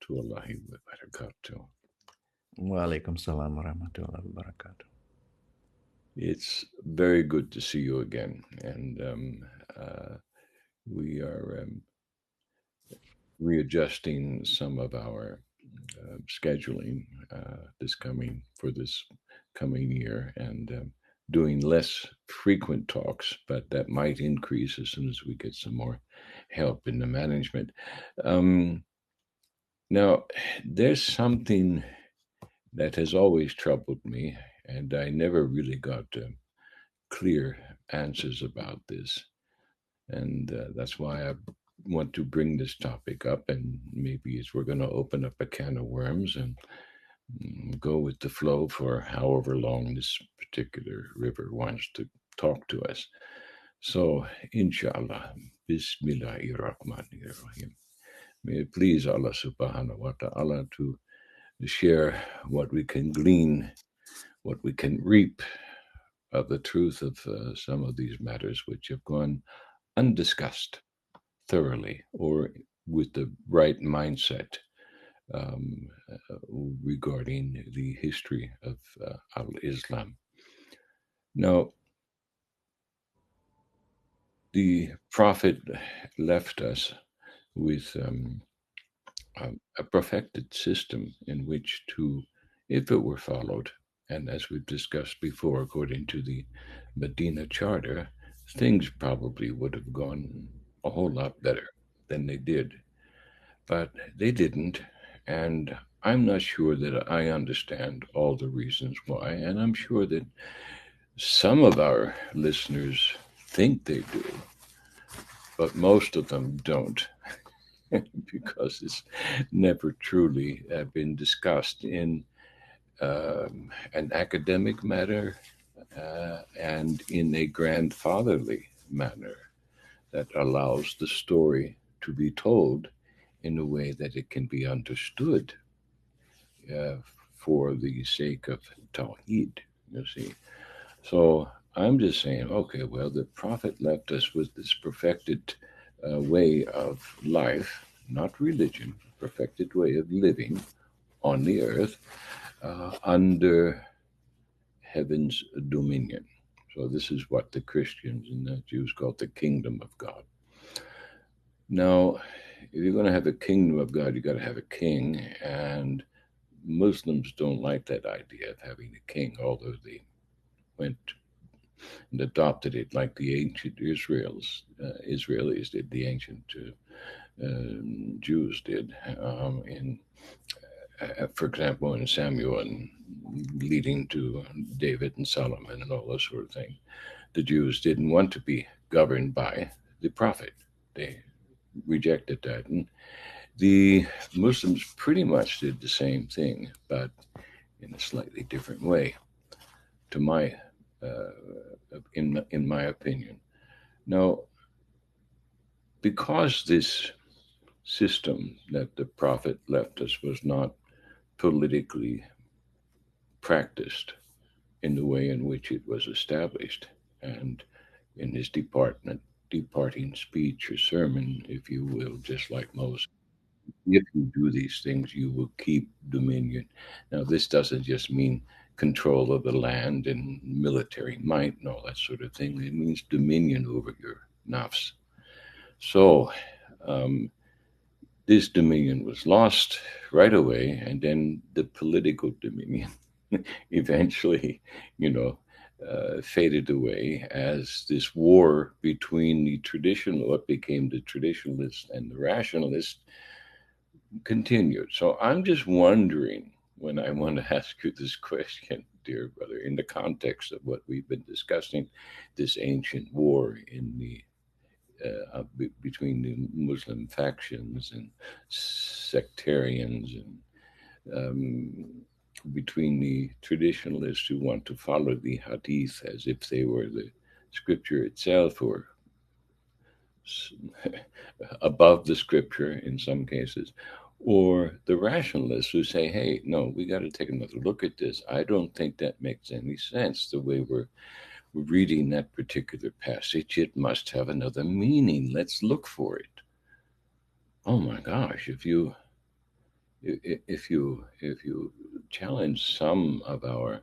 warahmatullahi wabarakatuh. Waalaikumsalam warahmatullahi wabarakatuh. It's very good to see you again, and we are readjusting some of our scheduling this coming year, and doing less frequent talks, but that might increase as soon as we get some more help in the management. Um, Now, there's something that has always troubled me, and I never really got clear answers about this. And that's why I want to bring this topic up. And maybe it's, we're going to open up a can of worms and go with the flow for however long this particular river wants to talk to us. So, inshallah, Bismillahirrahmanirrahim. May it please Allah subhanahu wa ta'ala to share what we can glean, what we can reap of the truth of some of these matters which have gone undiscussed thoroughly or with the right mindset um, regarding the history of Al Islam. Now, the Prophet left us with a perfected system in which to, if it were followed, and as we've discussed before, according to the Medina Charter, things probably would have gone a whole lot better than they did. But they didn't, and I'm not sure that I understand all the reasons why, and I'm sure that some of our listeners think they do, but most of them don't. Because it's never truly been discussed in an academic manner and in a grandfatherly manner that allows the story to be told in a way that it can be understood uh, for the sake of Tawheed, you see. So I'm just saying, okay, well, the Prophet left us with this perfected way of life, not religion, perfected way of living on the earth under heaven's dominion. So this is what the Christians and the Jews call the kingdom of God. Now, if you're going to have a kingdom of God, you got to have a king, and Muslims don't like that idea of having a king, although they went and adopted it like the ancient Israelis did, the ancient Jews did. For example, in Samuel and leading to David and Solomon and all this sort of thing, the Jews didn't want to be governed by the prophet. They rejected that. And the Muslims pretty much did the same thing, but in a slightly different way, to my in my opinion. Now, because this system that the prophet left us was not politically practiced in the way in which it was established, and in his departing speech or sermon, if you will, just like Moses, if you do these things, you will keep dominion. Now, this doesn't just mean control of the land and military might and all that sort of thing. It means dominion over your nafs. So, um, this dominion was lost right away, and then the political dominion eventually, you know, faded away as this war between the traditional, what became the traditionalists and the rationalists, continued. So I'm just wondering, when I want to ask you this question, dear brother, in the context of what we've been discussing, this ancient war in the between the Muslim factions and sectarians, and between the traditionalists who want to follow the hadith as if they were the scripture itself, or above the scripture in some cases, or the rationalists who say, hey, no, we got to take another look at this. I don't think that makes any sense the way we're reading that particular passage. It must have another meaning. Let's look for it. Oh my gosh, if you if you challenge some of our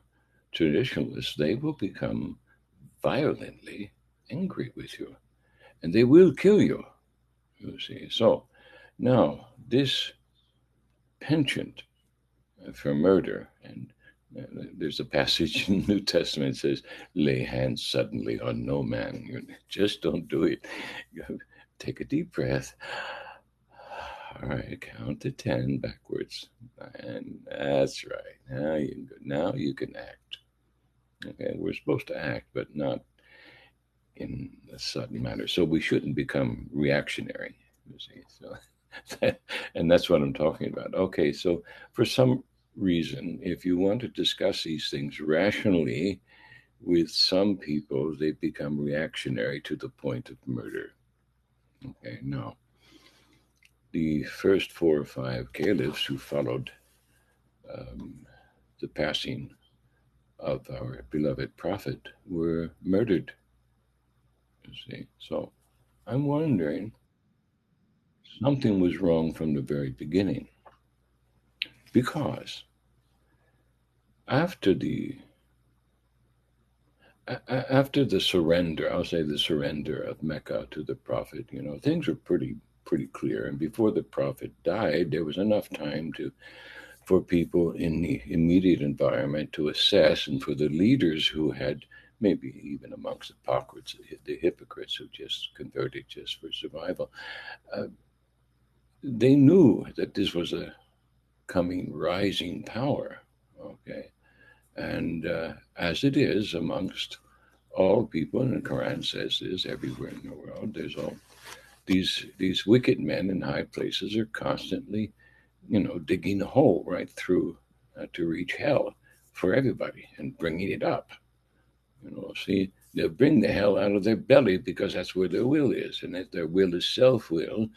traditionalists, they will become violently angry with you, and they will kill you. You see. So now this penchant for murder, and there's a passage in the New Testament that says, "Lay hands suddenly on no man." Just don't do it. Take a deep breath. All right, count to 10 backwards, and that's right. Now you can act. Okay, we're supposed to act, but not in a sudden manner. So we shouldn't become reactionary. You see, so and that's what I'm talking about. Okay, so for some reason, if you want to discuss these things rationally, with some people, they become reactionary to the point of murder. Okay, no. The first four or five caliphs who followed um, the passing of our beloved prophet were murdered. You see, so I'm wondering, something was wrong from the very beginning, because after the after the surrender, I'll say the surrender of Mecca to the prophet, things were pretty clear. And before the prophet died, there was enough time to for people in the immediate environment to assess, and for the leaders who had, maybe even amongst the hypocrites who just converted just for survival, uh, they knew that this was a coming rising power. Okay, and as it is amongst all people, and the Quran says this everywhere in the world, there's all these wicked men in high places are constantly, digging a hole right through to reach hell for everybody and bringing it up. See, they'll bring the hell out of their belly because that's where their will is, and if their will is self-will,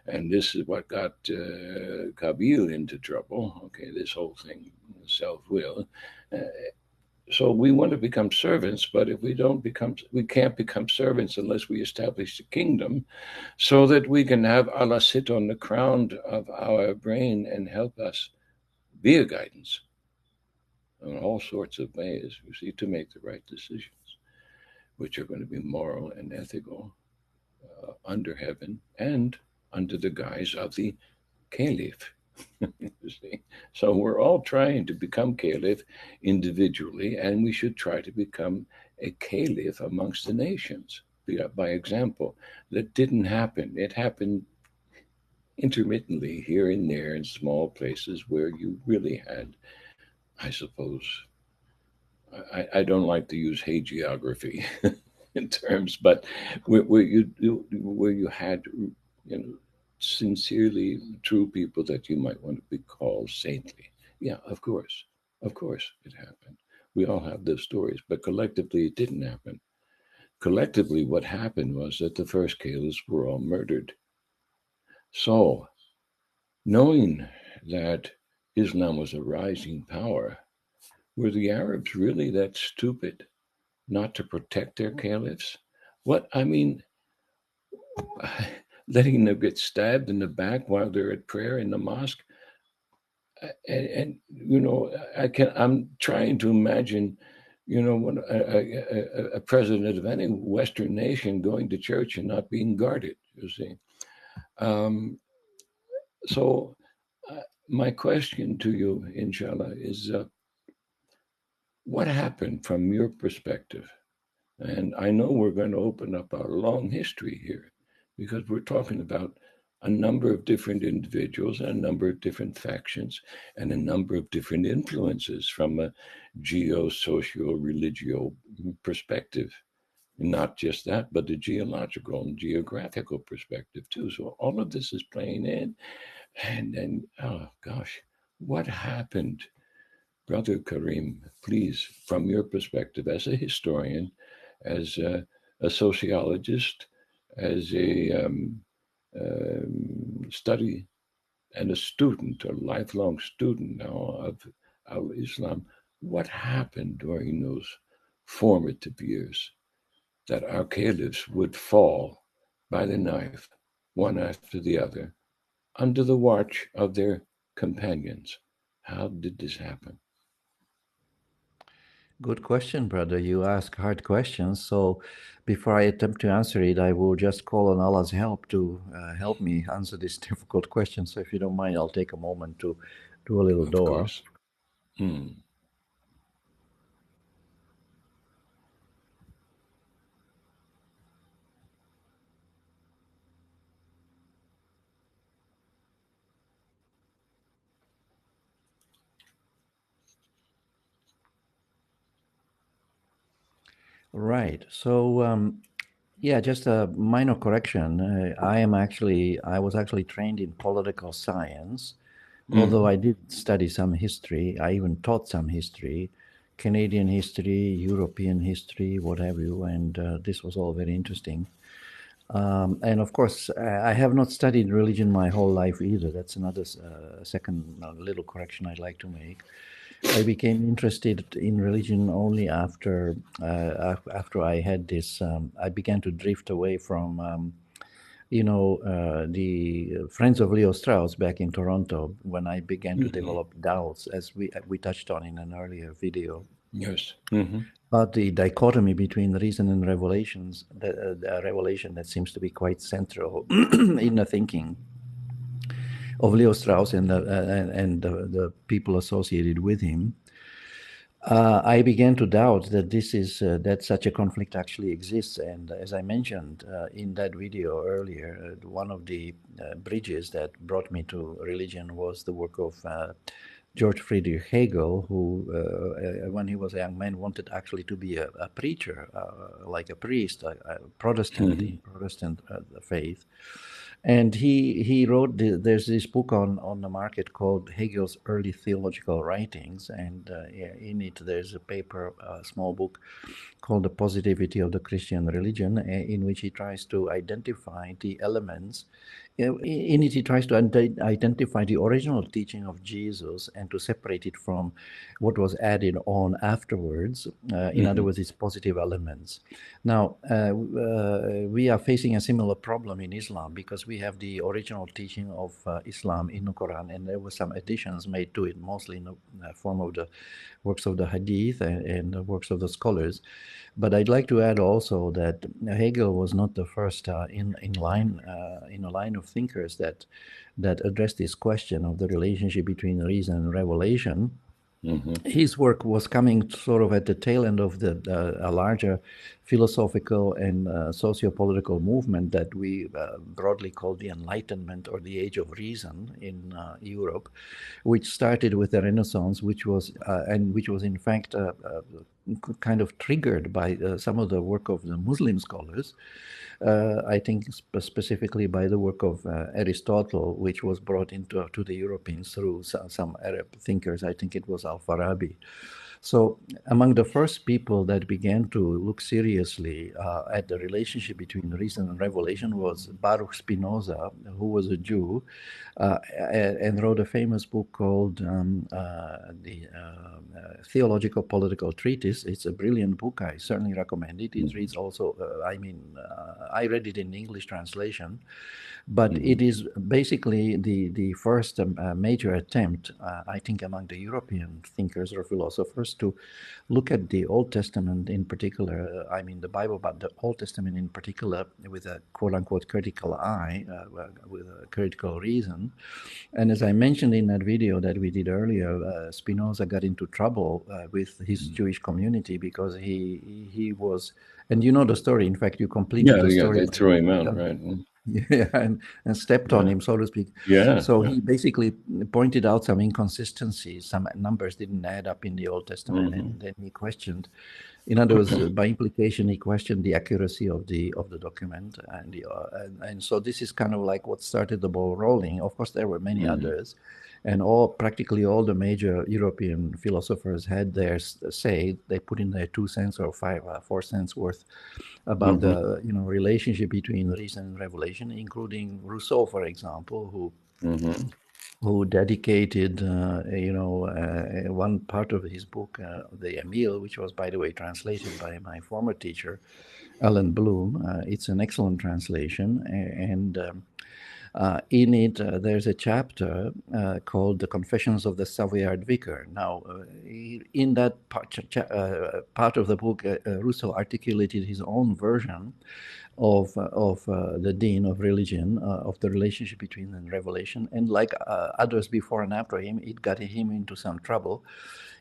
and this is what got Kabil into trouble. Okay, this whole thing, self-will. Uh, so we want to become servants, but if we can't become servants unless we establish the kingdom, so that we can have Allah sit on the crown of our brain and help us be a guidance in all sorts of ways, you see, to make the right decisions, which are going to be moral and ethical under heaven and under the guise of the caliph. You see? So we're all trying to become caliph individually, and we should try to become a caliph amongst the nations by example. That didn't happen. It happened intermittently here and there in small places where you really had, I suppose, I don't like to use hagiography in terms, but where you had, sincerely true people that you might want to be called saintly. Yeah, of course, it happened. We all have those stories, but collectively, it didn't happen. Collectively, what happened was that the first caliphs were all murdered. So, knowing that Islam was a rising power, were the Arabs really that stupid not to protect their caliphs? What I mean, letting them get stabbed in the back while they're at prayer in the mosque, and I'm trying to imagine, when a president of any Western nation going to church and not being guarded. You see, um, so my question to you, inshallah, is what happened from your perspective? And I know we're going to open up our long history here because we're talking about a number of different individuals and a number of different factions and a number of different influences from a geo-socio-religio perspective. And not just that, but the geological and geographical perspective too. So all of this is playing in. And then, oh gosh, what happened? Brother Karim, please, from your perspective as a historian, as a sociologist, as a study and a student, a lifelong student now of Al Islam, what happened during those formative years that our caliphs would fall by the knife, one after the other, under the watch of their companions. How did this happen? Good question, brother. You ask hard questions. So before I attempt to answer it, I will just call on Allah's help to help me answer this difficult question. So if you don't mind, I'll take a moment to do a little Of dua. course. Hmm. Right. So yeah, just a minor correction. I was actually trained in political science, although Mm-hmm. I did study some history. I even taught some history, Canadian history, European history, what have you, and this was all very interesting. And of course, I have not studied religion my whole life either. That's another second little correction I'd like to make. I became interested in religion only after I had this. I began to drift away from, the Friends of Leo Strauss back in Toronto when I began to Mm-hmm. develop doubts, as we touched on in an earlier video, Yes. Mm-hmm. about the dichotomy between reason and revelations. The revelation that seems to be quite central in the thinking of Leo Strauss and the people associated with him. I began to doubt that that such a conflict actually exists. And as I mentioned in that video earlier, one of the bridges that brought me to religion was the work of George Friedrich Hegel, who, when he was a young man, wanted actually to be a preacher, like a priest, a Protestant Mm-hmm. in Protestant faith. And he wrote there's this book on the market called Hegel's Early Theological Writings, and in it there's a paper, a small book called The Positivity of the Christian Religion, in which he tries to identify the elements. In it, he tries to identify the original teaching of Jesus and to separate it from what was added on afterwards. In other Mm-hmm. words, its positive elements. Now, we are facing a similar problem in Islam because we have the original teaching of Islam in the Quran, and there were some additions made to it, mostly in the form of the works of the Hadith and the works of the scholars. But I'd like to add also that Hegel was not the first in a line of thinkers that addressed this question of the relationship between reason and revelation. Mm-hmm. His work was coming sort of at the tail end of a larger philosophical and socio-political movement that we broadly call the Enlightenment or the Age of Reason in Europe, which started with the Renaissance, which was in fact kind of triggered by some of the work of the Muslim scholars. I think specifically by the work of Aristotle, which was brought into to the Europeans through some Arab thinkers. I think it was Al-Farabi. So among the first people that began to look seriously at the relationship between reason and revelation was Baruch Spinoza, who was a Jew, and wrote a famous book called the Theological Political Treatise. It's a brilliant book. I certainly recommend it. It reads also, I read it in English translation, but Mm-hmm. it is basically the first major attempt, I think, among the European thinkers or philosophers to look at the Old Testament in particular, the Bible, but the Old Testament in particular, with a quote unquote critical eye, with a critical reason. And as I mentioned in that video that we did earlier, Spinoza got into trouble with his Jewish community because he was, and you know the story. In fact, you completed Yeah, the yeah, story they by threw him out, telling, right? Mm. yeah, and stepped on Yeah, him, so to speak. yeah, So yeah. he basically pointed out some inconsistencies, some numbers didn't add up in the Old Testament, Mm-hmm. and then he questioned. In other words, by implication, he questioned the accuracy of the document, and so this is kind of like what started the ball rolling. Of course, there were many Mm-hmm. others, and practically all the major European philosophers had their say. They put in their 2 cents or 4 cents worth about Mm-hmm. the relationship between reason and revelation, including Rousseau, for example, Mm-hmm. who dedicated, one part of his book, the Emile, which was, by the way, translated by my former teacher, Alan Bloom. It's an excellent translation, and In it, there's a chapter called "The Confessions of the Savoyard Vicar." Now, in that part of the book, Rousseau articulated his own version of the dean of religion, of the relationship between the revelation, and like others before and after him, it got him into some trouble,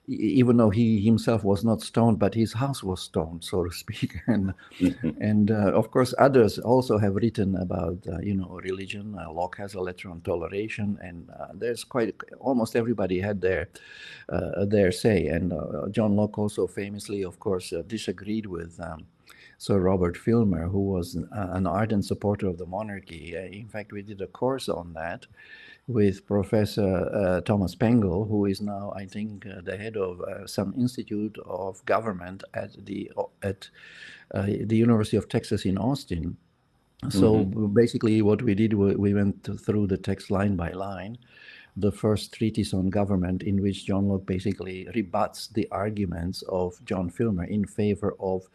even though he himself was not stoned, but his house was stoned, so to speak. And of course, others also have written about religion. Locke has a letter on toleration, and there's quite almost everybody had their say. And John Locke also famously, of course, disagreed with Sir Robert Filmer, who was an ardent supporter of the monarchy. In fact, we did a course on that with Professor Thomas Pengel, who is now, I think, the head of some institute of government at the University of Texas in Austin. So basically, what we did, we went through the text line by line, the first treatise on government, in which John Locke basically rebuts the arguments of John Filmer in favor of,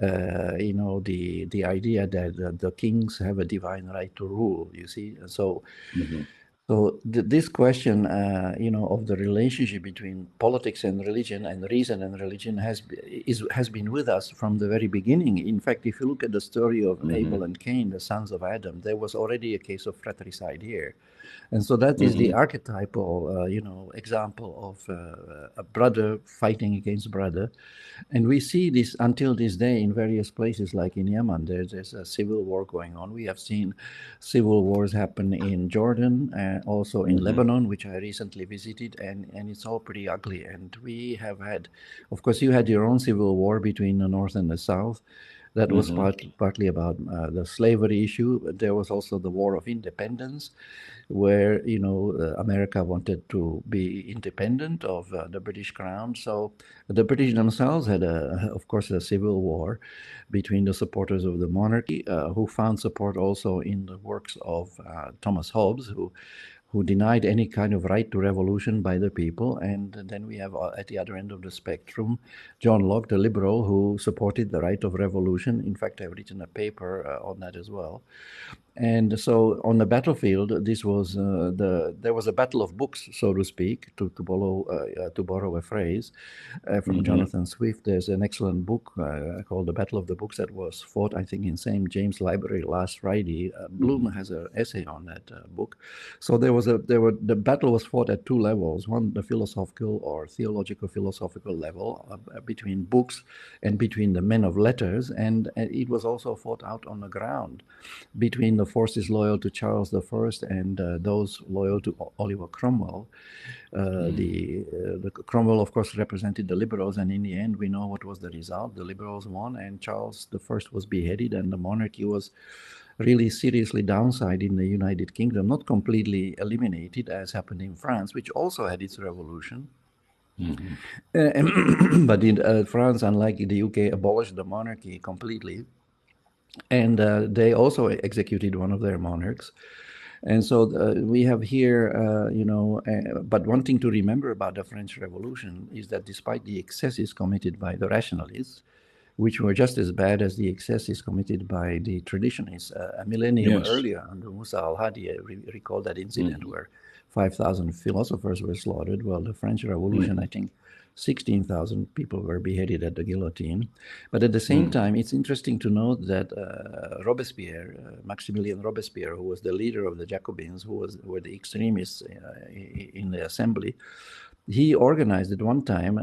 the idea that the kings have a divine right to rule. You see, so. So this question, of the relationship between politics and reason and religion has been with us from the very beginning. In fact, if you look at the story of Abel and Cain, the sons of Adam, there was already a case of fratricide here. And so that is the archetypal, example of a brother fighting against brother. And we see this until this day in various places, like in Yemen. There's a civil war going on. We have seen civil wars happen in Jordan, also in Lebanon, which I recently visited, and it's all pretty ugly. And we have had, of course, you had your own civil war between the North and the South. That was partly about the slavery issue. But there was also the War of Independence, where America wanted to be independent of the British Crown. So the British themselves had, of course, a civil war between the supporters of the monarchy, who found support also in the works of Thomas Hobbes, who denied any kind of right to revolution by the people. And then we have at the other end of the spectrum, John Locke, the liberal, who supported the right of revolution. In fact, I've written a paper on that as well. And so on the battlefield, this was there was a battle of books, so to speak, to borrow a phrase from Jonathan Swift. There's an excellent book called The Battle of the Books that was fought, I think, in St. James Library last Friday. Bloom has an essay on that book. So the battle was fought at two levels. One, the philosophical or theological philosophical level between books and between the men of letters, and it was also fought out on the ground between the forces loyal to Charles I and those loyal to Oliver Cromwell. The Cromwell, of course, represented the liberals, and in the end, we know what was the result. The liberals won, and Charles I was beheaded, and the monarchy was really seriously downside in the United Kingdom, not completely eliminated as happened in France, which also had its revolution. But in France, unlike the UK, abolished the monarchy completely. And they also executed one of their monarchs. And so we have here, but one thing to remember about the French Revolution is that despite the excesses committed by the rationalists, which were just as bad as the excesses committed by the traditionalists a millennium earlier under Musa al-Hadi, recall that incident where 5,000 philosophers were slaughtered. Well, the French Revolution, I think, 16,000 people were beheaded at the guillotine. But at the same time, it's interesting to note that Robespierre, Maximilien Robespierre, who was the leader of the Jacobins, were the extremists in the assembly, he organized at one time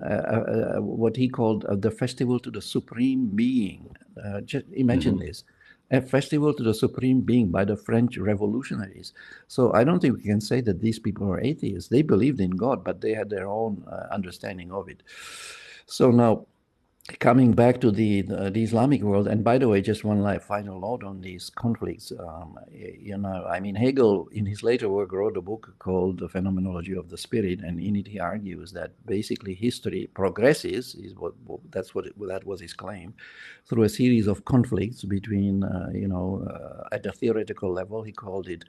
what he called the Festival to the Supreme Being. Just imagine this. A festival to the Supreme Being by the French revolutionaries. So I don't think we can say that these people are atheists. They believed in God, but they had their own understanding of it. So now, coming back to the Islamic world, and by the way, just one final note on these conflicts. Hegel, in his later work, wrote a book called The Phenomenology of the Spirit, and in it he argues that basically history progresses, that was his claim, through a series of conflicts between, at the theoretical level, he called it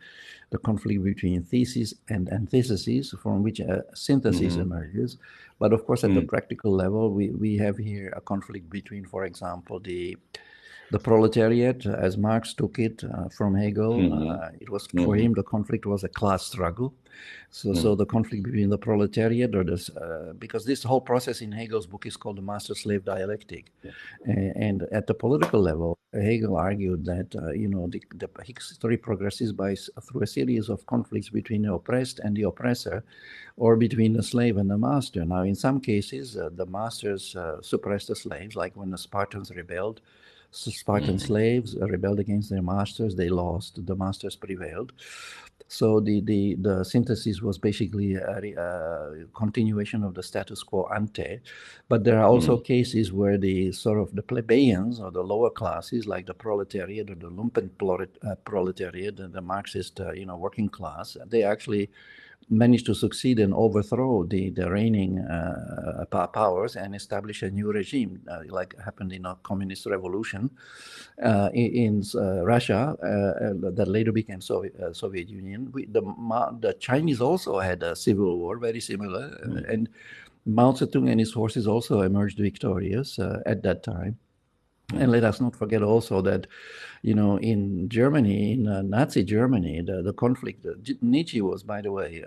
the conflict between thesis and antithesis, from which a synthesis emerges. But of course, at the practical level, we have here a conflict between, for example, the the proletariat, as Marx took it from Hegel. It was for him the conflict was a class struggle. So the conflict between the proletariat or because this whole process in Hegel's book is called the master-slave dialectic, and at the political level, Hegel argued that the history progresses through a series of conflicts between the oppressed and the oppressor, or between the slave and the master. Now, in some cases, the masters suppressed the slaves, like when the Spartans rebelled. Spartan slaves rebelled against their masters. They lost. The masters prevailed. So the synthesis was basically a continuation of the status quo ante. But there are also cases where the sort of the plebeians or the lower classes, like the proletariat or the lumpen proletariat, the Marxist working class, they actually managed to succeed and overthrow the reigning powers and establish a new regime, like happened in a communist revolution in Russia that later became Soviet Union. The Chinese also had a civil war, very similar, and Mao Zedong and his forces also emerged victorious at that time. And let us not forget also that, in Germany, in Nazi Germany, the conflict, Nietzsche was, by the way,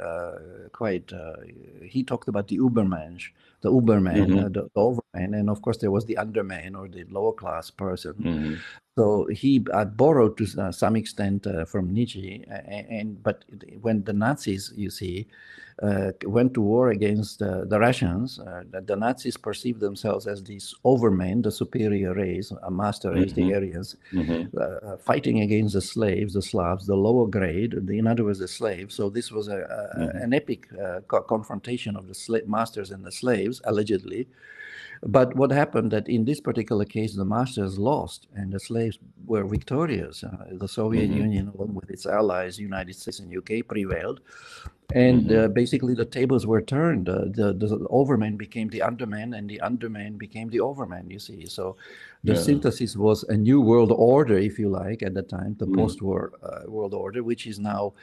he talked about the Übermensch, the Uberman, the overman, and of course there was the underman or the lower class person. So he borrowed to some extent from Nietzsche, but when the Nazis, you see, went to war against the Russians, the Nazis perceived themselves as these overmen, the superior race, a master race, the Aryans, fighting against the slaves, the Slavs, the lower grade, in other words, the slaves. So this was an epic confrontation of the masters and the slaves, allegedly. But what happened that in this particular case, the masters lost and the slaves were victorious. The Soviet Union, along with its allies, United States and UK, prevailed. And basically the tables were turned. The overman became the underman and the underman became the overman, you see. So the synthesis was a new world order, if you like, at the time, the post-war world order, which is now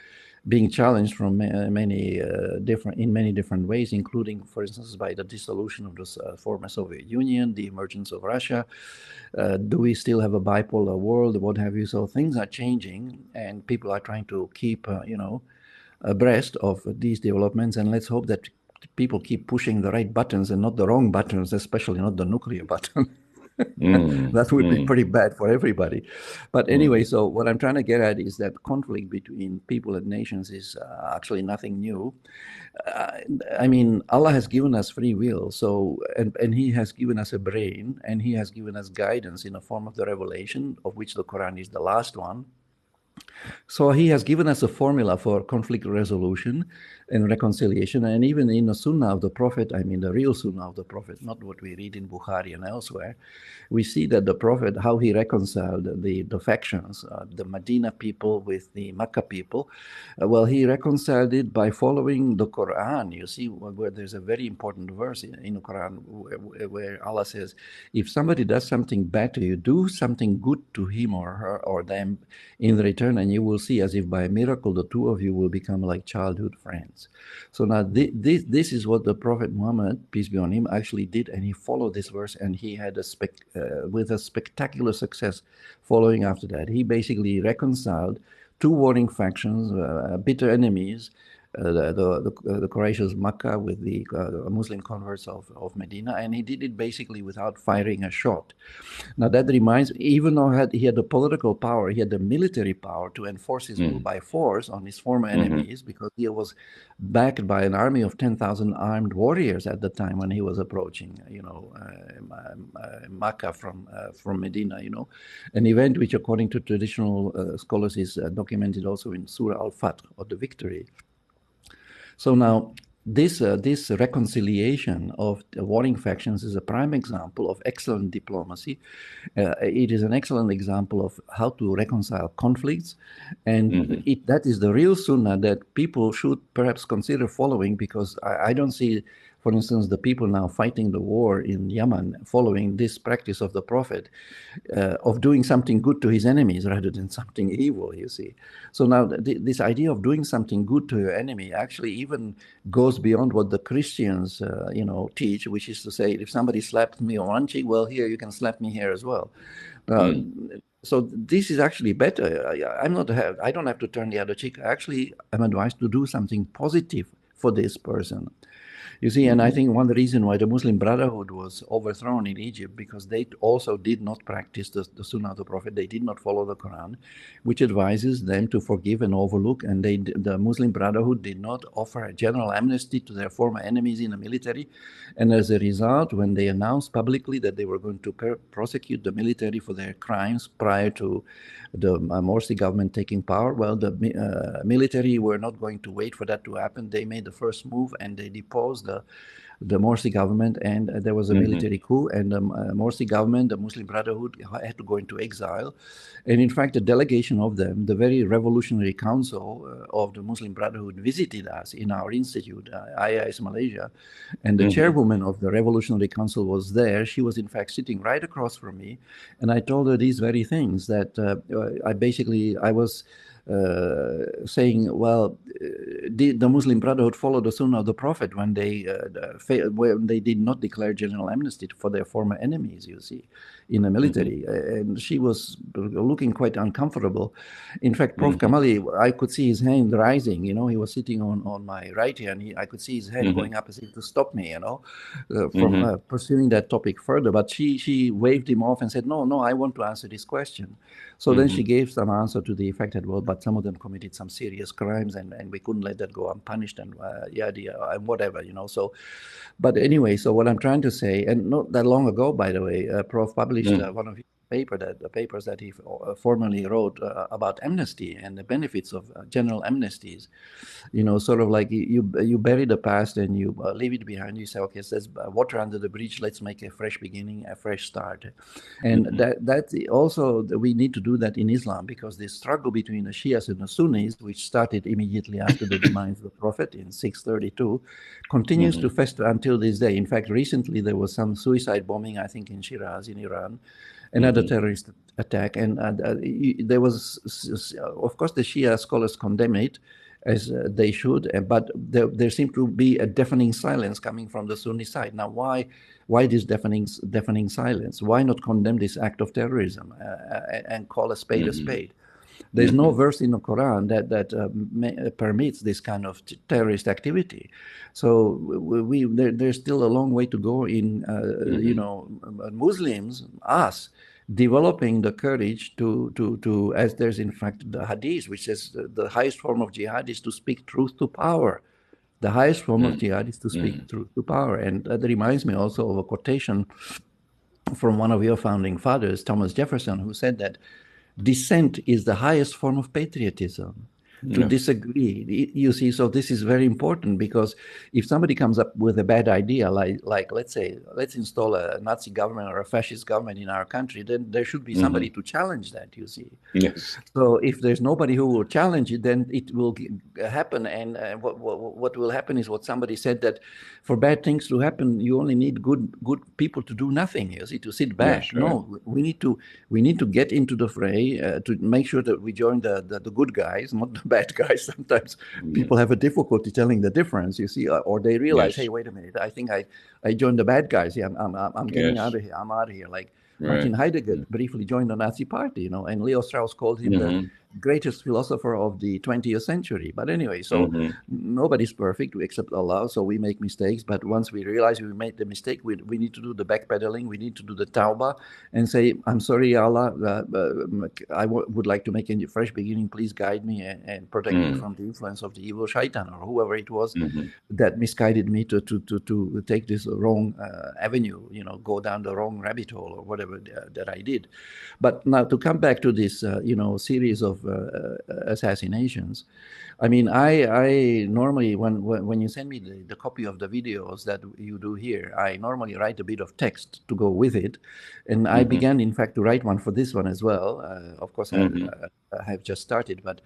being challenged from many different ways, including, for instance, by the dissolution of the former Soviet Union, the emergence of Russia. Do we still have a bipolar world? What have you? So things are changing, and people are trying to keep, abreast of these developments. And let's hope that people keep pushing the right buttons and not the wrong buttons, especially not the nuclear button. That would be pretty bad for everybody. But anyway, so what I'm trying to get at is that conflict between people and nations is actually nothing new. I mean, Allah has given us free will, so and He has given us a brain, and He has given us guidance in the form of the revelation, of which the Quran is the last one. So He has given us a formula for conflict resolution and reconciliation, and even in the Sunnah of the Prophet, I mean the real Sunnah of the Prophet, not what we read in Bukhari and elsewhere, we see that the Prophet, how he reconciled the factions, the Medina people with the Makkah people. Well, he reconciled it by following the Quran. You see, where there's a very important verse in the Quran where Allah says, if somebody does something bad to you, do something good to him or her or them in return, and you will see as if by a miracle the two of you will become like childhood friends. So now this is what the Prophet Muhammad, peace be on him, actually did, and he followed this verse, and he had with a spectacular success following after that. He basically reconciled two warring factions, bitter enemies, the Quraysh Makkah with the Muslim converts of Medina, and he did it basically without firing a shot. Now that reminds me, even though he had the political power, he had the military power to enforce his rule by force on his former enemies, because he was backed by an army of 10,000 armed warriors at the time when he was approaching, Makkah from Medina, an event which, according to traditional scholars, is documented also in Surah Al-Fath, or the victory. So now, this reconciliation of the warring factions is a prime example of excellent diplomacy. It is an excellent example of how to reconcile conflicts, and that is the real sunnah that people should perhaps consider following, because I don't see For instance, the people now fighting the war in Yemen, following this practice of the Prophet, of doing something good to his enemies rather than something evil, you see. So now this idea of doing something good to your enemy actually even goes beyond what the Christians, teach, which is to say, if somebody slaps me on one cheek, well, here, you can slap me here as well. Uh, so this is actually better. I don't have to turn the other cheek. Actually, I'm advised to do something positive for this person. You see, and I think one reason why the Muslim Brotherhood was overthrown in Egypt, because they also did not practice the Sunnah of the Prophet. They did not follow the Quran, which advises them to forgive and overlook. And the Muslim Brotherhood did not offer a general amnesty to their former enemies in the military. And as a result, when they announced publicly that they were going to prosecute the military for their crimes prior to the Morsi government taking power, well, the military were not going to wait for that to happen. They made the first move and they deposed the Morsi government, and there was a military coup, and the Morsi government, the Muslim Brotherhood, had to go into exile. And in fact, a delegation of them, the very revolutionary council of the Muslim Brotherhood, visited us in our institute, IIS Malaysia, and the chairwoman of the revolutionary council was there. She was in fact sitting right across from me, and I told her these very things, that I was saying, well, did the Muslim Brotherhood follow the Sunnah of the Prophet when they did not declare general amnesty for their former enemies, you see, in the military? And she was looking quite uncomfortable. In fact, Prof. Kamali, I could see his hand rising, he was sitting on my right here, and I could see his hand going up as if to stop me, from pursuing that topic further. But she waved him off and said, no, I want to answer this question. So then she gave some answer to the effect that, well, but some of them committed some serious crimes, and we couldn't let that go unpunished, and and whatever, So, but anyway, so what I'm trying to say, and not that long ago, by the way, Prof published one of his papers that he formerly wrote about amnesty and the benefits of general amnesties. Sort of like you bury the past and you leave it behind. You say, okay, so there's water under the bridge. Let's make a fresh beginning, a fresh start. And that also, we need to do that in Islam, because the struggle between the Shias and the Sunnis, which started immediately after the demise of the Prophet in 632, continues to fester until this day. In fact, recently there was some suicide bombing, I think, in Shiraz, in Iran, another terrorist attack. And there was, of course, the Shia scholars condemn it, as they should, but there seemed to be a deafening silence coming from the Sunni side. Now, why this deafening silence? Why not condemn this act of terrorism and call a spade a spade? There's no verse in the Quran that permits this kind of terrorist activity. So there's still a long way to go in, Muslims, us, developing the courage to, as there's in fact the hadith, which says the highest form of jihad is to speak truth to power. The highest form of jihad is to speak truth to power. And that reminds me also of a quotation from one of your founding fathers, Thomas Jefferson, who said that dissent is the highest form of patriotism. To disagree, you see. So this is very important, because if somebody comes up with a bad idea, like let's say, let's install a Nazi government or a fascist government in our country, then there should be somebody to challenge that, you see. Yes. So if there's nobody who will challenge it, then it will happen. And what will happen is what somebody said, that for bad things to happen, you only need good people to do nothing, you see, to sit back. Yes, right. No, we need to get into the fray, to make sure that we join the good guys, not the bad guys. Sometimes people have a difficulty telling the difference, you see, or they realize, hey, wait a minute, I think I joined the bad guys. Yeah, I'm getting out of here. I'm out of here. Like Martin Heidegger briefly joined the Nazi party, and Leo Strauss called him the greatest philosopher of the 20th century. But anyway, so nobody's perfect except Allah, so we make mistakes. But once we realize we made the mistake, we need to do the backpedaling, we need to do the tawbah and say, I'm sorry, Allah, I would like to make a fresh beginning. Please guide me and protect me from the influence of the evil shaitan, or whoever it was that misguided me to take this wrong avenue, go down the wrong rabbit hole, or whatever that I did. But now to come back to this, series of assassinations. I mean, I normally, when you send me the copy of the videos that you do here, I normally write a bit of text to go with it. And I Mm-hmm. began, in fact, to write one for this one as well. Of course, Mm-hmm. I have just started, but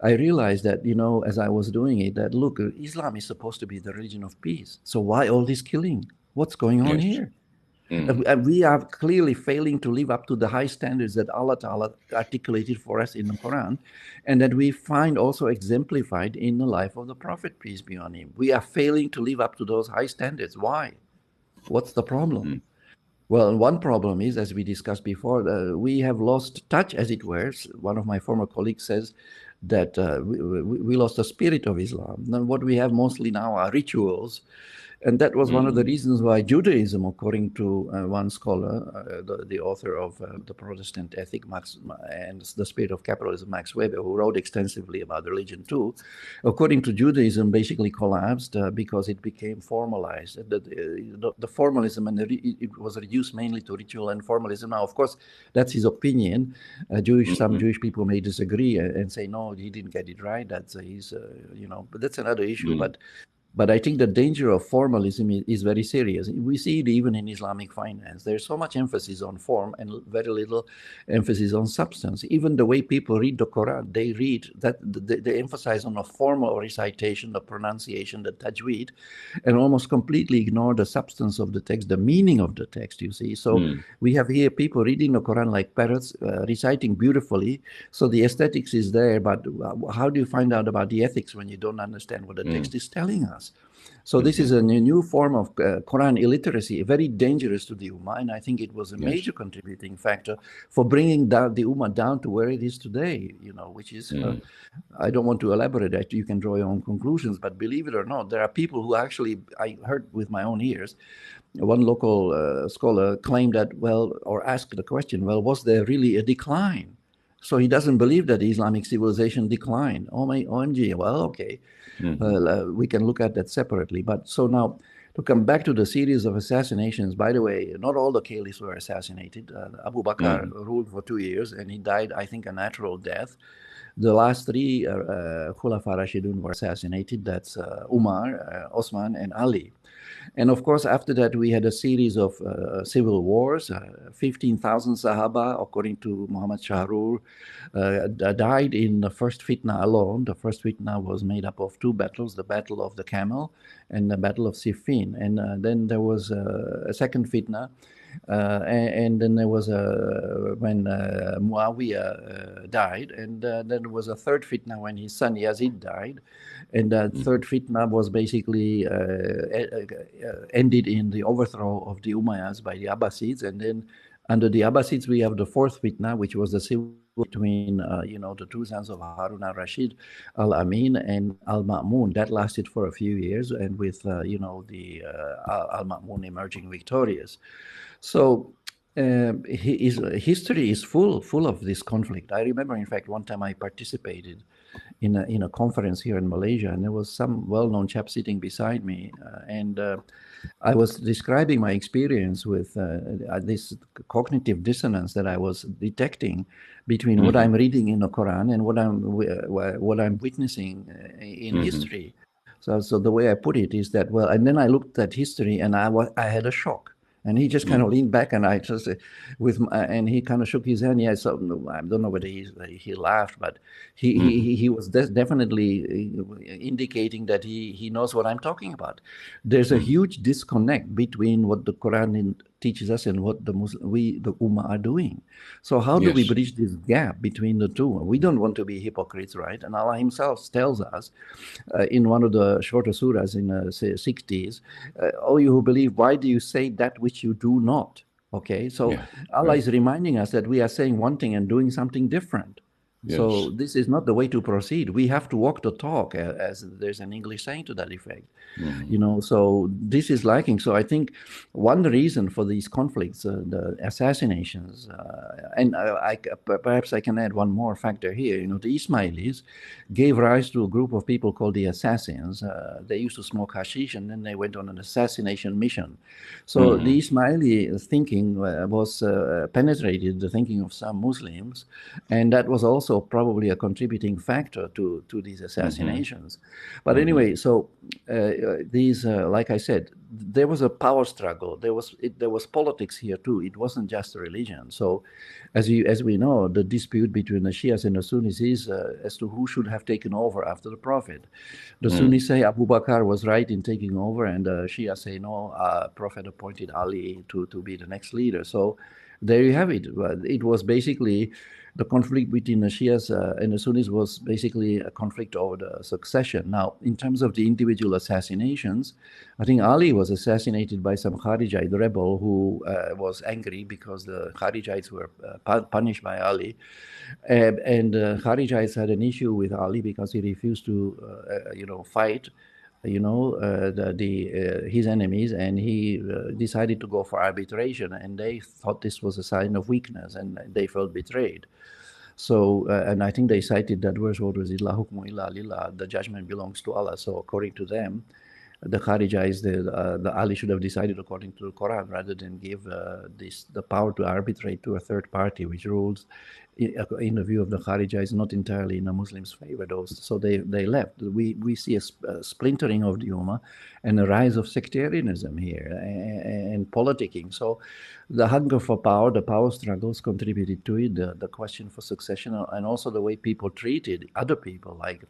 I realized that, you know, as I was doing it, that look, Islam is supposed to be the religion of peace. So why all this killing? What's going on Yes. here? Mm. We are clearly failing to live up to the high standards that Allah Ta'ala articulated for us in the Quran, and that we find also exemplified in the life of the Prophet, peace be on him. We are failing to live up to those high standards. Why? What's the problem? Mm. Well, one problem is, as we discussed before, we have lost touch, as it were. One of my former colleagues says that we lost the spirit of Islam. Now, what we have mostly now are rituals. And that was one of the Mm. reasons why Judaism, according to one scholar, the author of The Protestant Ethic and The Spirit of Capitalism, Max Weber, who wrote extensively about religion too, according to Judaism, basically collapsed because it became formalized. The formalism, and it was reduced mainly to ritual and formalism. Now, of course, that's his opinion. Some Mm-hmm. Jewish people may disagree and say, no, he didn't get it right. That's but that's another issue. Mm. But I think the danger of formalism is very serious. We see it even in Islamic finance. There's so much emphasis on form and very little emphasis on substance. Even the way people read the Quran, they read that they emphasize on a formal recitation, the pronunciation, the tajweed, and almost completely ignore the substance of the text, the meaning of the text, you see. So Mm. we have here people reading the Quran like parrots, reciting beautifully. So the aesthetics is there, but how do you find out about the ethics when you don't understand what the text Mm. is telling us? So this is Mm-hmm. a new form of Quran illiteracy, very dangerous to the Ummah, and I think it was a Yes. major contributing factor for bringing down the Ummah down to where it is today, which is, Mm. I don't want to elaborate that, you can draw your own conclusions, but believe it or not, there are people who actually, I heard with my own ears, one local scholar claimed that, well, or asked the question, well, was there really a decline? So he doesn't believe that Islamic civilization declined. Oh my OMG, well, okay. Mm-hmm. We can look at that separately. But so now, to come back to the series of assassinations, by the way, not all the caliphs were assassinated. Abu Bakr Mm-hmm. ruled for 2 years and he died, I think, a natural death. The last three Khulafa Rashidun were assassinated. That's Umar, Osman, and Ali. And of course, after that, we had a series of civil wars. 15,000 Sahaba, according to Muhammad Shahrur, died in the first fitna alone. The first fitna was made up of two battles, the Battle of the Camel and the Battle of Siffin. And then there was a second fitna. And then there was when Muawiyah died, and then there was a third fitna when his son Yazid died, and that Mm-hmm. third fitna was basically ended in the overthrow of the Umayyads by the Abbasids, and then under the Abbasids we have the fourth fitna, which was the civil between the two sons of Harun al-Rashid, al-Amin and al-Ma'mun. That lasted for a few years, and with the al-Ma'mun emerging victorious. So history is full of this conflict. I remember, in fact, one time I participated in a conference here in Malaysia, and there was some well-known chap sitting beside me, and I was describing my experience with this cognitive dissonance that I was detecting between what Mm-hmm. I'm reading in the Quran and what I'm witnessing in Mm-hmm. history. So the way I put it is that, well, and then I looked at history and I had a shock. And he just kind of leaned back, and I just and he kind of shook his hand. Yeah, so I don't know whether he laughed, but Mm-hmm. he was definitely indicating that he knows what I'm talking about. There's a huge disconnect between what the Quran teaches us and what the Ummah are doing. So how do we Yes. bridge this gap between the two? We don't want to be hypocrites, right? And Allah Himself tells us in one of the shorter surahs in the 60s, "O you who believe, why do you say that which you do not?" Okay, so Yeah. Allah Right. is reminding us that we are saying one thing and doing something different. So Yes. this is not the way to proceed. We have to walk the talk, as there's an English saying to that effect. Mm-hmm. So this is lacking. So I think one reason for these conflicts, the assassinations, and perhaps I can add one more factor here. The Ismailis gave rise to a group of people called the assassins. They used to smoke hashish, and then they went on an assassination mission. So Mm-hmm. the Ismaili thinking was penetrated the thinking of some Muslims, and that was also also probably a contributing factor to these Mm-hmm. assassinations. But Mm-hmm. anyway, so these, like I said, there was a power struggle. There was politics here too. It wasn't just a religion. So, as we know, the dispute between the Shias and the Sunnis is as to who should have taken over after the Prophet. The Mm. Sunnis say Abu Bakr was right in taking over, and the Shia say no, Prophet appointed Ali to be the next leader. So there you have it. It was basically the conflict between the Shias and the Sunnis was basically a conflict over the succession. Now, in terms of the individual assassinations, I think Ali was assassinated by some Kharijite rebel who was angry because the Kharijites were punished by Ali. And Kharijites had an issue with Ali because he refused to, fight his enemies, and he decided to go for arbitration, and they thought this was a sign of weakness, and they felt betrayed. So, and I think they cited that verse, what was it, La hukmu illa lillah, the judgment belongs to Allah. So according to them, the Kharijites, the Ali should have decided according to the Quran rather than give the power to arbitrate to a third party, which rules, in the view of the Kharijites, not entirely in a Muslim's favor. So they left. We see a splintering of the Ummah and a rise of sectarianism here and politicking. So the hunger for power, the power struggles contributed to it, the question for succession, and also the way people treated other people. Like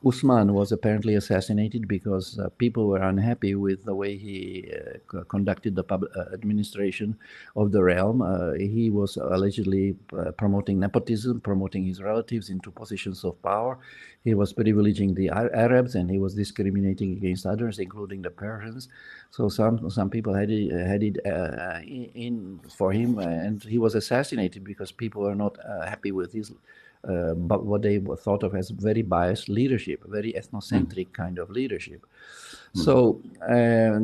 Usman was apparently assassinated because people were unhappy with the way he conducted the administration of the realm. He was allegedly promoting nepotism, promoting his relatives into positions of power. He was privileging the Arabs, and he was discriminating against others, including the Persians. So some people had it in for him, and he was assassinated because people were not happy with his but what they thought of as very biased leadership, very Mm. ethnocentric kind of leadership. Mm. So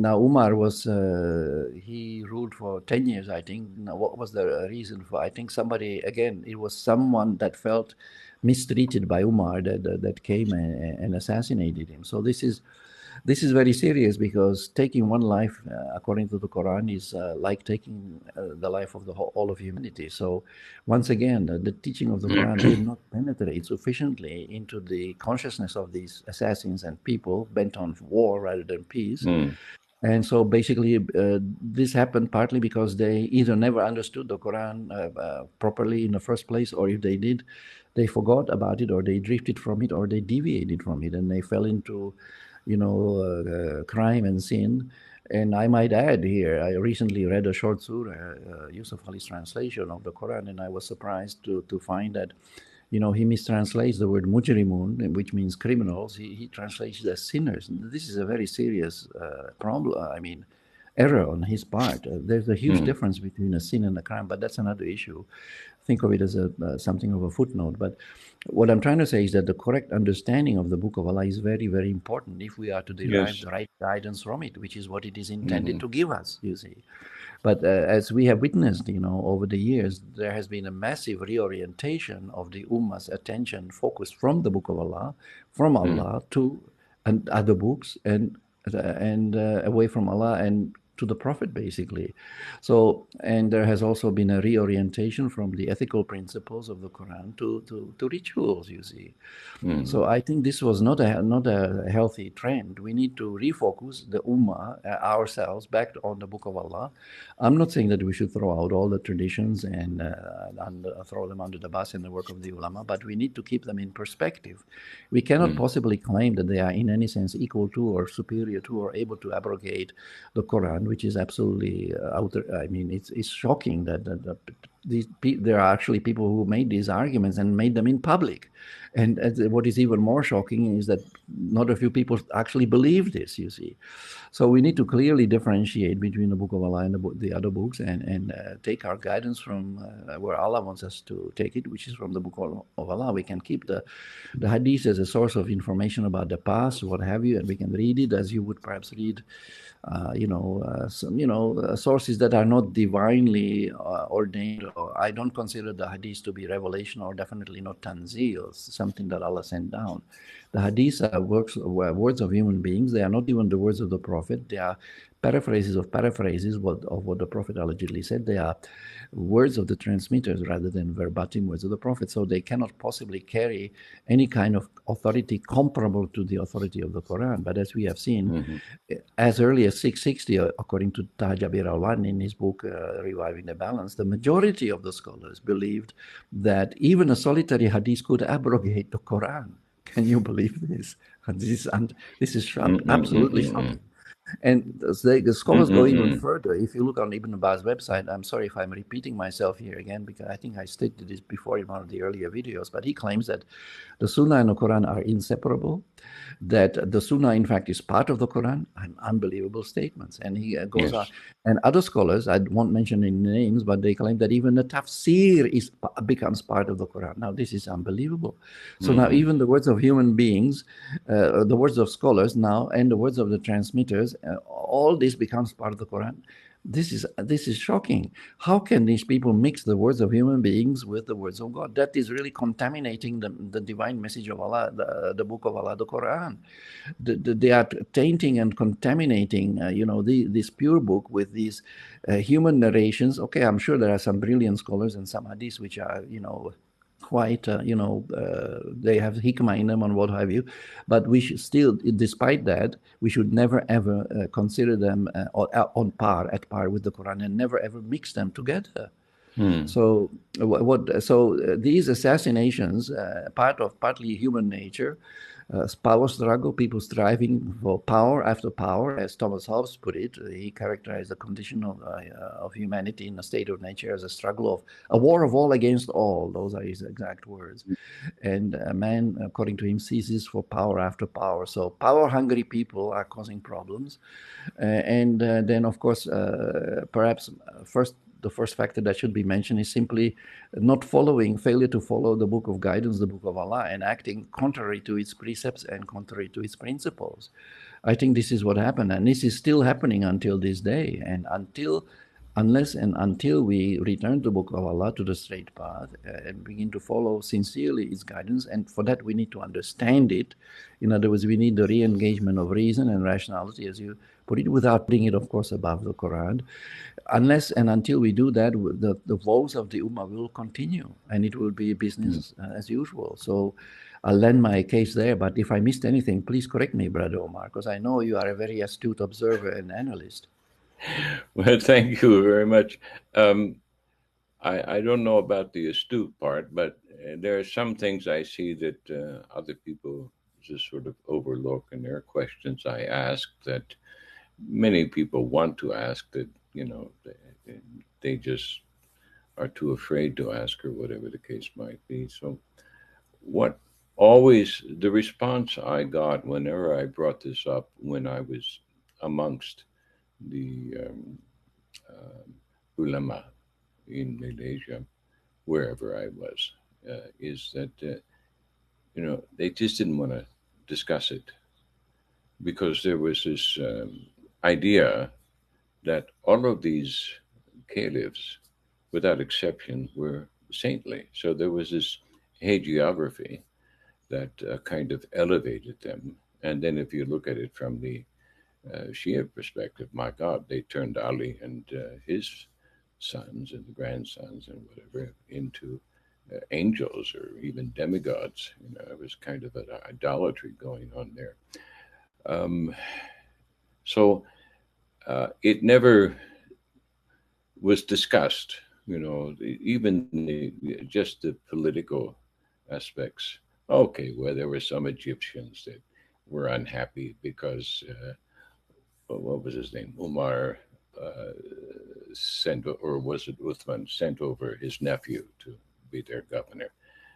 now Umar was, he ruled for 10 years, I think. Now, what was the reason for? I think somebody, again, it was someone that felt mistreated by Umar that came and assassinated him. So this is very serious because taking one life, according to the Quran, is like taking the life of all of humanity. So, once again, the teaching of the Quran did not penetrate sufficiently into the consciousness of these assassins and people bent on war rather than peace. Mm. And so basically, this happened partly because they either never understood the Quran properly in the first place, or if they did, they forgot about it, or they drifted from it, or they deviated from it, and they fell into, crime and sin. And I might add here, I recently read a short surah, Yusuf Ali's translation of the Quran, and I was surprised to find that he mistranslates the word mujrimun, which means criminals. He translates it as sinners. This is a very serious problem. I mean, error on his part. There's a huge Mm. difference between a sin and a crime, but that's another issue. Think of it as something of a footnote. But what I'm trying to say is that the correct understanding of the Book of Allah is very, very important if we are to derive Yes. the right guidance from it, which is what it is intended Mm-hmm. to give us, you see. But as we have witnessed, over the years, there has been a massive reorientation of the Ummah's attention focused from the Book of Allah, from Mm. Allah to and other books, and away from Allah and to the Prophet, basically. So, and there has also been a reorientation from the ethical principles of the Quran to rituals, you see. Mm. So I think this was not a healthy trend. We need to refocus the Ummah, ourselves, back on the Book of Allah. I'm not saying that we should throw out all the traditions and throw them under the bus in the work of the ulama, but we need to keep them in perspective. We cannot Mm. possibly claim that they are in any sense equal to or superior to or able to abrogate the Quran, which is absolutely I mean, it's shocking that there are actually people who made these arguments and made them in public. And what is even more shocking is that not a few people actually believe this, you see. So we need to clearly differentiate between the Book of Allah and the other books, and take our guidance from where Allah wants us to take it, which is from the Book of Allah. We can keep the Hadith as a source of information about the past, what have you, and we can read it as you would perhaps read sources that are not divinely ordained. Or I don't consider the hadith to be revelation, or definitely not tanzil, something that Allah sent down. The hadiths are words of human beings. They are not even the words of the Prophet. They are paraphrases of paraphrases of what the Prophet allegedly said. They are words of the transmitters rather than verbatim words of the Prophet. So they cannot possibly carry any kind of authority comparable to the authority of the Quran. But as we have seen, as early as 660, according to Tajabir al-Wan in his book Reviving the Balance, the majority of the scholars believed that even a solitary hadith could abrogate the Quran. Can you believe this? This is absolutely shocking. And the scholars go even further. If you look on Ibn Abbas' website, I'm sorry if I'm repeating myself here again, because I think I stated this before in one of the earlier videos, but he claims that the Sunnah and the Quran are inseparable, that the Sunnah, in fact, is part of the Quran, and unbelievable statements. And he goes on. And other scholars, I won't mention any names, but they claim that even the tafsir becomes part of the Quran. Now, this is unbelievable. So now even the words of human beings, the words of scholars now, and the words of the transmitters, all this becomes part of the Quran. This is shocking. How can these people mix the words of human beings with the words of God? That is really contaminating the divine message of Allah, the book of Allah, the Quran. They are tainting and contaminating, this pure book with these human narrations. Okay, I'm sure there are some brilliant scholars and some hadiths which are, quite, they have hikmah in them and what have you. But we should still, despite that, we should never ever consider them at par with the Quran, and never ever mix them together. So these assassinations, partly human nature, power struggle, people striving for power after power, as Thomas Hobbes put it. He characterized the condition of humanity in a state of nature as a struggle of a war of all against all. Those are his exact words. And man, according to him, seizes for power after power. So power-hungry people are causing problems. And then, of course, perhaps the first factor that should be mentioned is simply failure to follow the book of guidance, the book of Allah, and acting contrary to its precepts and contrary to its principles. I think this is what happened, and this is still happening until this day. And unless and until we return to the book of Allah, to the straight path, and begin to follow sincerely its guidance, and for that we need to understand it. In other words, we need the re-engagement of reason and rationality, as you put it, without putting it, of course, above the Quran. Unless and until we do that, the woes of the Ummah will continue, and it will be business as usual. So I'll land my case there, but if I missed anything, please correct me, Brother Omar, because I know you are a very astute observer and analyst. Well, thank you very much. I don't know about the astute part, but there are some things I see that other people just sort of overlook in their questions I ask that many people want to ask that, they just are too afraid to ask, or whatever the case might be. So, what always the response I got whenever I brought this up when I was amongst the ulama in Malaysia, wherever I was, is that they just didn't want to discuss it because there was this idea that all of these caliphs, without exception, were saintly. So there was this hagiography that kind of elevated them. And then if you look at it from the Shia perspective, my God, they turned Ali and his sons and grandsons and whatever into angels or even demigods. It was kind of an idolatry going on there. Um, so it never was discussed. Even just the political aspects. Okay, well, there were some Egyptians that were unhappy because what was his name? Omar sent, or was it Uthman, sent over his nephew to be their governor.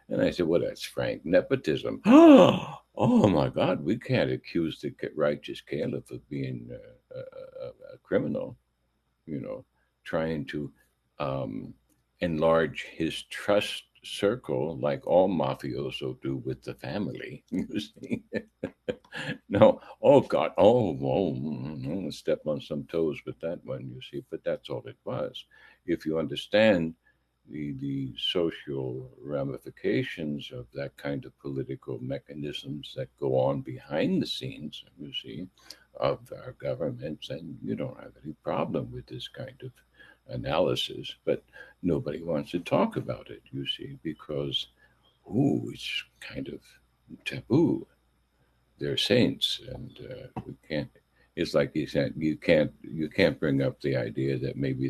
And I said, well, that's frank nepotism. Oh my God, we can't accuse the righteous caliph of being a criminal, trying to um, enlarge his trust circle like all mafioso do with the family. You see? No, oh God, step on some toes with that one, you see, but that's all it was. If you understand the social ramifications of that kind of political mechanisms that go on behind the scenes, you see, of our governments. And you don't have any problem with this kind of analysis, but nobody wants to talk about it, you see, because, ooh, it's kind of taboo. They're saints, and we can't. It's like you said, you can't bring up the idea that maybe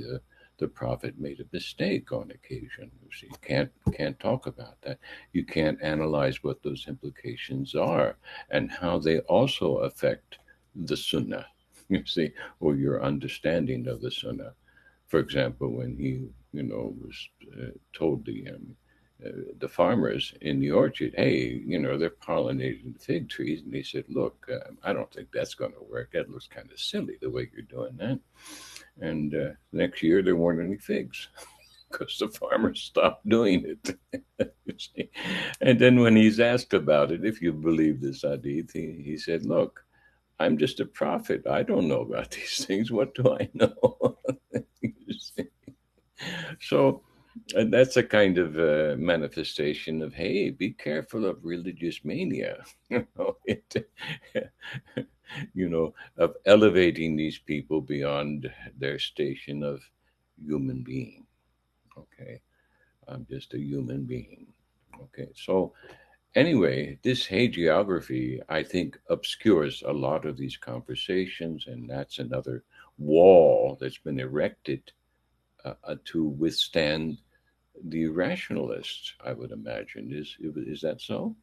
the prophet made a mistake on occasion. You see, can't talk about that. You can't analyze what those implications are and how they also affect the Sunnah. You see, or your understanding of the Sunnah. For example, when he, was told the farmers in the orchard, hey, they're pollinating the fig trees. And he said, look, I don't think that's going to work. That looks kind of silly the way you're doing that. And next year, there weren't any figs because the farmers stopped doing it. You see? And then when he's asked about it, if you believe this hadith, he said, look, I'm just a prophet. I don't know about these things. What do I know? You see? So that's a kind of manifestation of, hey, be careful of religious mania. It, of elevating these people beyond their station of human being. Okay, I'm just a human being. Okay, so anyway, this hagiography, I think, obscures a lot of these conversations, and that's another wall that's been erected to withstand the rationalists, I would imagine. Is that so?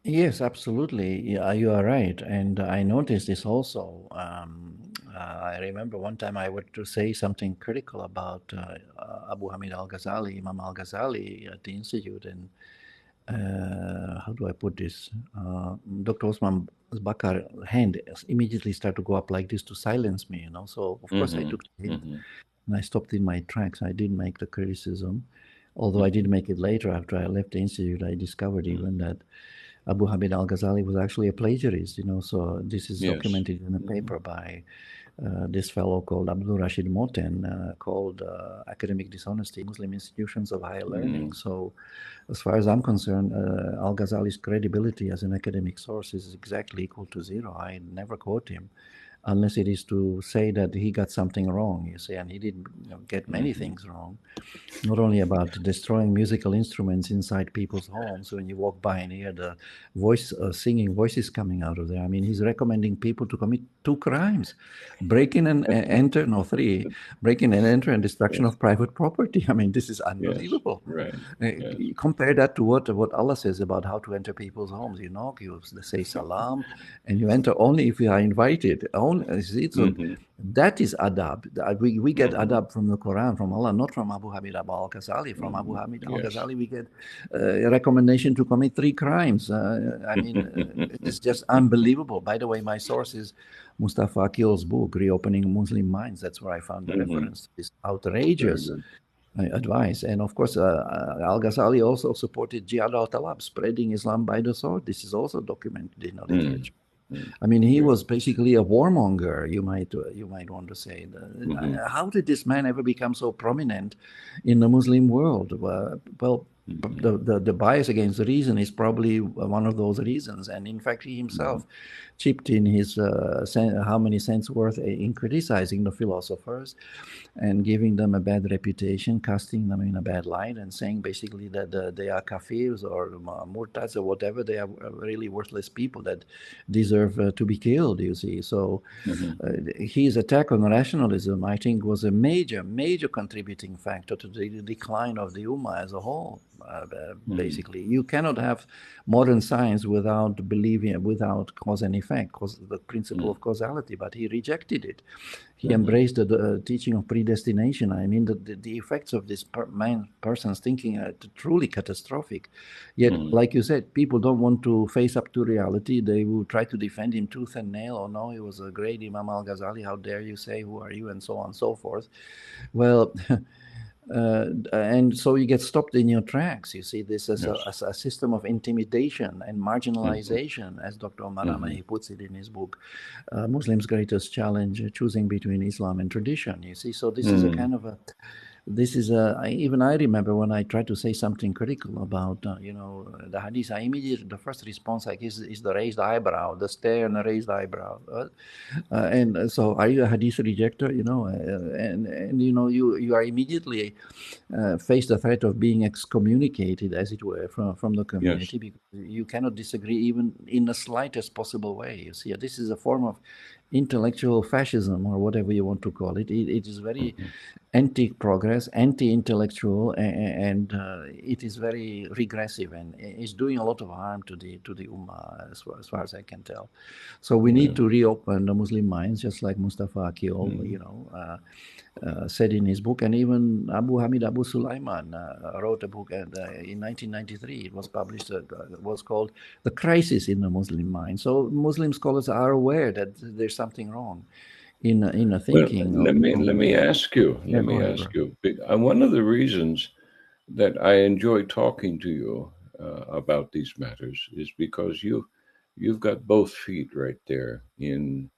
Yes, absolutely. Yeah, you are right. And I noticed this also. I remember one time I were to say something critical about Abu Hamid al Ghazali, Imam al Ghazali at the Institute. And how do I put this? Dr. Osman Bakar hand immediately started to go up like this to silence me, So, of course, I Mm-hmm. took the hint Mm-hmm. and I stopped in my tracks. I didn't make the criticism. Although I did Mm-hmm. make it later after I left the Institute, I discovered even that Abu Hamid al Ghazali was actually a plagiarist, So this is Yes. documented in a Mm-hmm. paper by this fellow called Abdul Rashid Moten, called Academic Dishonesty, Muslim Institutions of Higher Mm-hmm. Learning. So, as far as I'm concerned, al Ghazali's credibility as an academic source is exactly equal to zero. I never quote him unless it is to say that he got something wrong, and he did get many Mm-hmm. things wrong, not only about destroying musical instruments inside people's homes when you walk by and hear the singing voices coming out of there. I mean, he's recommending people to commit two crimes: break in and enter, no, three, break in and enter, and destruction Yes. of private property. I mean, this is Yes. unbelievable. Right. Yes. You compare that to what Allah says about how to enter people's homes. You knock, you say salam, and you enter only if you are invited. Only, see, so Mm-hmm. that is adab. We get Mm-hmm. adab from the Quran, from Allah, not from Abu Hamid al Ghazali. From Abu Mm-hmm. Hamid al Yes. Ghazali, we get a recommendation to commit three crimes. I mean, it is just unbelievable. By the way, my source is Mustafa Akil's book, Reopening Muslim Minds. That's where I found the Mm-hmm. reference to this Very outrageous good. advice. And of course, Al Ghazali also supported Jihad al Talab, spreading Islam by the sword. This is also documented in the Mm. literature. Mm. I mean, he Very. was basically a warmonger. You might want to say. Mm-hmm. How did this man ever become so prominent in the Muslim world? Well, Mm-hmm. the bias against reason is probably one of those reasons. And in fact, he Mm-hmm. himself chipped in his how many cents worth in criticizing the philosophers and giving them a bad reputation, casting them in a bad light, and saying basically that they are kafirs or murtads or whatever. They are really worthless people that deserve to be killed, you see. So Mm-hmm. his attack on rationalism, I think, was a major, major contributing factor to the decline of the Ummah as a whole. Mm-hmm. Basically, you cannot have modern science without believing, without cause and effect, cause the principle of causality. But he rejected it. He Mm-hmm. embraced the teaching of predestination. I mean, the effects of this person's thinking are truly catastrophic. Yet, Mm-hmm. like you said, people don't want to face up to reality. They will try to defend him tooth and nail. Oh no, he was a great Imam al Ghazali. How dare you say, who are you, and so on and so forth. Well, And so you get stopped in your tracks. You see this as Yes. as a system of intimidation and Mm-hmm. marginalization, as Dr. Omar, Mm-hmm. he puts it in his book, Muslims' Greatest Challenge, Choosing Between Islam and Tradition. You see, so this is a Mm-hmm. kind of a, this is a, even I remember when I try to say something critical about, the hadith, I immediately, the first response I give is the raised eyebrow, the stare and the raised eyebrow. And so are you a hadith rejector? And you are immediately face the threat of being excommunicated, as it were, from the Yes. community, because you cannot disagree even in the slightest possible way. You see, this is a form of intellectual fascism, or whatever you want to call it. It is very Mm-hmm. anti-progress, anti-intellectual, and it is very regressive, and it's doing a lot of harm to the ummah, as far as I can tell. So we need Yeah. to reopen the Muslim minds, just like Mustafa Akil, Mm-hmm. said in his book, and even Abu Hamid Abu Sulaiman wrote a book in 1993. It was published. It was called "The Crisis in the Muslim Mind." So Muslim scholars are aware that there's something wrong in a Well, thinking let me of let me ask you. yeah. Let Go me ahead, ask bro. you. One of the reasons that I enjoy talking to you about these matters is because you've got both feet right there um,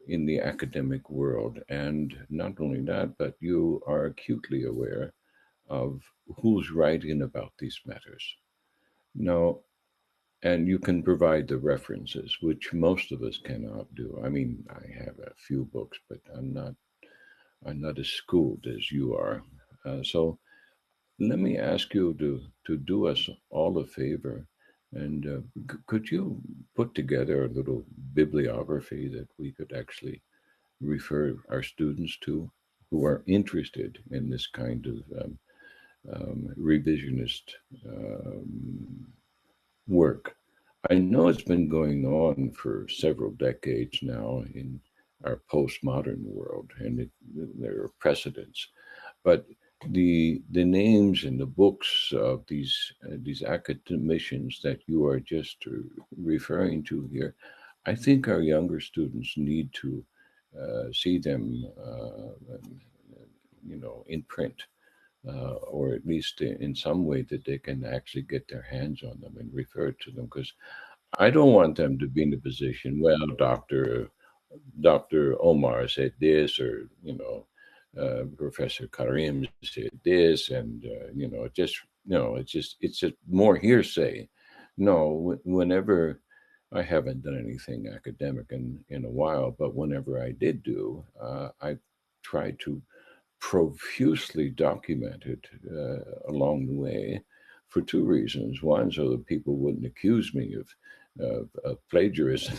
in the academic world, and not only that, but you are acutely aware of who's writing about these matters. Now, and you can provide the references, which most of us cannot do. I mean, I have a few books, but I'm not as schooled as you are. So let me ask you to do us all a favor, and could you put together a little bibliography that we could actually refer our students to who are interested in this kind of revisionist um, work. I know it's been going on for several decades now in our postmodern world, and there are precedents. But the names and the books of these academicians that you are just referring to here, I think our younger students need to see them, in print, or at least in some way that they can actually get their hands on them and refer to them. Because I don't want them to be in a position, well, Dr. Omar said this, or Professor Karim said this, and it's just more hearsay. No, whenever I haven't done anything academic in a while, but whenever I did do, I tried to profusely documented along the way for two reasons. One, so that people wouldn't accuse me of plagiarism,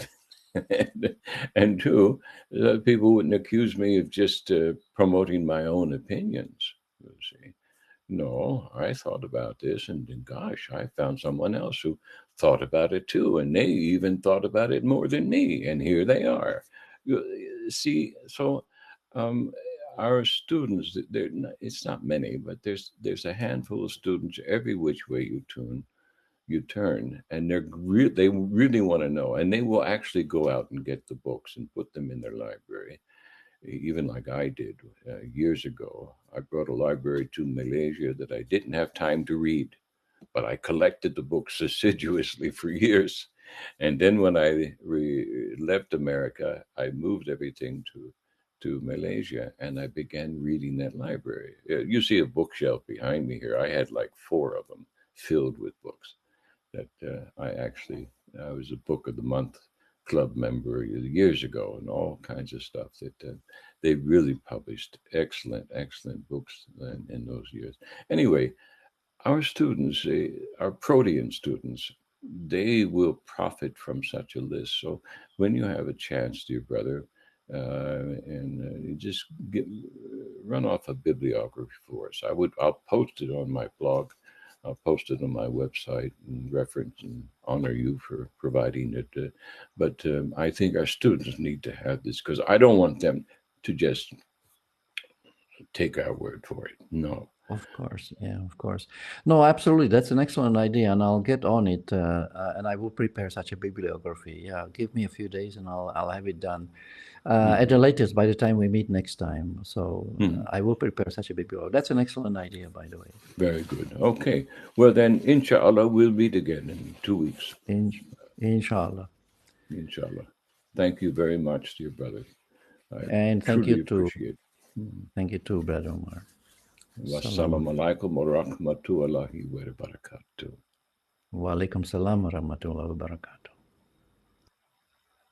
and two, that people wouldn't accuse me of just promoting my own opinions. You see. No, I thought about this, and then, gosh, I found someone else who thought about it too, and they even thought about it more than me, and here they are. See, so um, our students, it's not many, but there's a handful of students every which way you turn, and they really want to know, and they will actually go out and get the books and put them in their library, even like I did years ago. I brought a library to Malaysia that I didn't have time to read, but I collected the books assiduously for years. And then when I left America, I moved everything to Malaysia, and I began reading that library. You see a bookshelf behind me here. I had like four of them filled with books that I was a Book of the Month club member years ago, and all kinds of stuff that they really published excellent books in those years. Anyway, our students, our Protean students, they will profit from such a list. So when you have a chance, dear brother, and you just run off a bibliography for us. I'll post it on my blog. I'll post it on my website and reference and honor you for providing it. But I think our students need to have this because I don't want them to just take our word for it. No. Of course, yeah, of course. No, absolutely. That's an excellent idea, and I'll get on it, and I will prepare such a bibliography. Yeah, give me a few days, and I'll have it done. At the latest, by the time we meet next time. So Mhm. I will prepare such a big video. That's an excellent idea, by the way. Very good. Okay. Well, then, inshallah, we'll meet again in 2 weeks. Inshallah. Inshallah. Thank you very much, dear brother. I And truly appreciate it. thank you too, Brother Omar. Wassalamu alaikum wa rahmatullahi wa barakatuh. Wa alaikum salam wa rahmatullahi wa barakatuh.